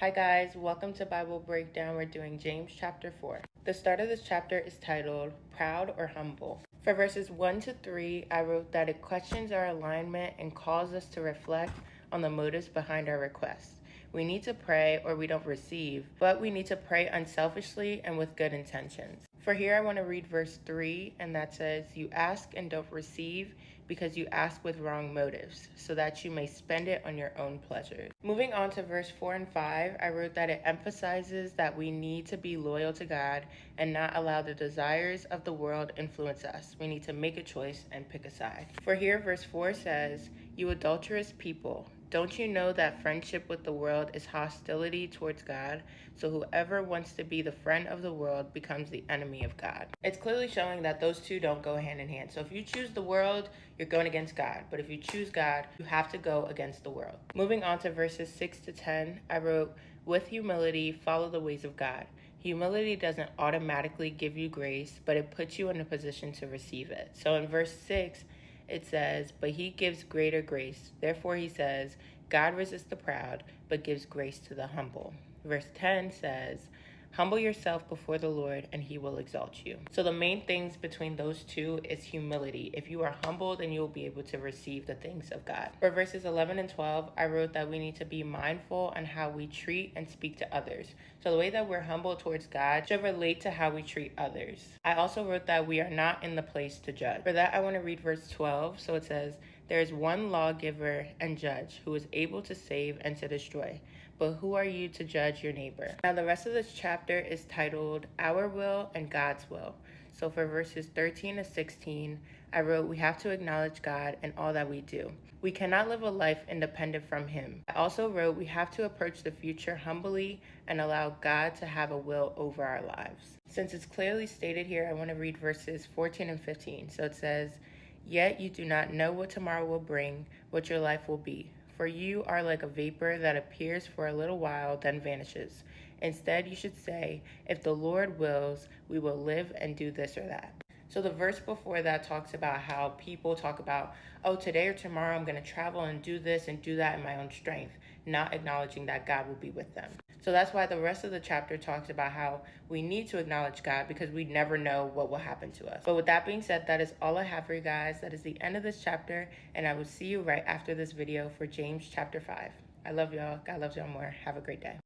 Hi guys, welcome to Bible Breakdown. We're doing James chapter 4. The start of this chapter is titled Proud or Humble. For verses 1 to 3, I wrote that it questions our alignment and calls us to reflect on the motives behind our requests. We need to pray or we don't receive, but we need to pray unselfishly and with good intentions. For here, I want to read verse 3, and that says, "You ask and don't receive because you ask with wrong motives, so that you may spend it on your own pleasures." Moving on to verse 4 and 5, I wrote that it emphasizes that we need to be loyal to God and not allow the desires of the world influence us. We need to make a choice and pick a side. For here, verse 4 says, "You adulterous people, don't you know that friendship with the world is hostility towards God? So whoever wants to be the friend of the world becomes the enemy of God." It's clearly showing that those two don't go hand in hand. So if you choose the world, you're going against God. But if you choose God, you have to go against the world. Moving on to verses 6 to 10, I wrote, "With humility, follow the ways of God." Humility doesn't automatically give you grace, but it puts you in a position to receive it. So in verse 6, it says, "But he gives greater grace. Therefore he says, God resists the proud, but gives grace to the humble." Verse 10 says, "Humble yourself before the Lord, and he will exalt you." So the main things between those two is humility. If you are humble, then you will be able to receive the things of God. For verses 11 and 12, I wrote that we need to be mindful on how we treat and speak to others. So the way that we're humble towards God should relate to how we treat others. I also wrote that we are not in the place to judge. For that, I want to read verse 12. So it says, "There is one lawgiver and judge who is able to save and to destroy. But who are you to judge your neighbor?" Now, the rest of this chapter is titled Our Will and God's Will. So for verses 13 to 16, I wrote, we have to acknowledge God in all that we do. We cannot live a life independent from him. I also wrote, we have to approach the future humbly and allow God to have a will over our lives. Since it's clearly stated here, I want to read verses 14 and 15. So it says, "Yet you do not know what tomorrow will bring, what your life will be. For you are like a vapor that appears for a little while, then vanishes. Instead, you should say, if the Lord wills, we will live and do this or that." So the verse before that talks about how people talk about, oh, today or tomorrow I'm going to travel and do this and do that in my own strength, not acknowledging that God will be with them. So that's why the rest of the chapter talks about how we need to acknowledge God because we never know what will happen to us. But with that being said, that is all I have for you guys. That is the end of this chapter, and I will see you right after this video for James chapter 5. I love y'all. God loves y'all more. Have a great day.